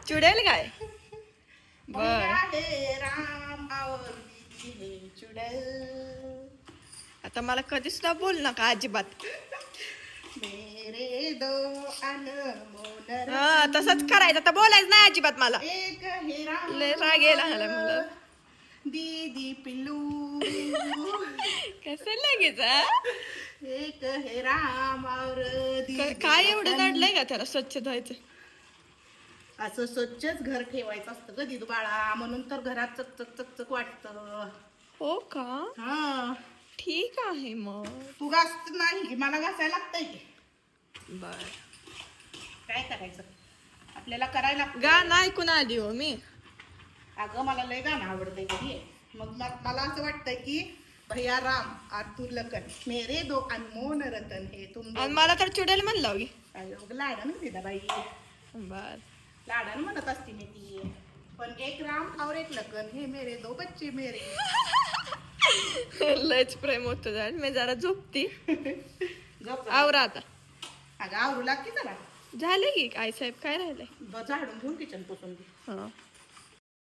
चुडेल काय बर राम और चुडेल. आता मला कधी सुद्धा बोल नका अजिबात. मेरे दो अनमोल हा तसंच करायचं आता बोलायचं नाही अजिबात मला. एक है राम लय राग यायला लागला मला. दीदी पिल्लू. कसं लगेच हा? एक है राम और दीदी काय एवढं रतन. नडलंय का त्याला स्वच्छ धुवायचं. असं स्वच्छच घर ठेवायचं असतं ग दिदू बाळा, म्हणून तर घरात चकचक चकचक वाटतं. हो का हा ठीक आहे मग. तू घासत नाही मला घासायला लागतंय की बर काय करायचं आपल्याला करायला लागतं. गाणं ऐकून आली हो मी. अगं मला लय गाणं आवडतंय कधी मग मला असं वाटतंय की भैया राम आतुर लखन मेरे दो अनमोल रतन हे तुम आणि मला तर चुडेल म्हणलं की. लाडानं दिदा बाई बर लाडानं म्हणत असते मी ती. पण एक राम और एक लखन हे मेरे दो बच्चे मेरे. लयच प्रेम होतं झाड. मी जरा झोपती गप आवरा आता. अगं आवरू लागते जरा झालं की आई साहेब काय राहिलंय. झाडून घेऊन किचन पुसून घे. हा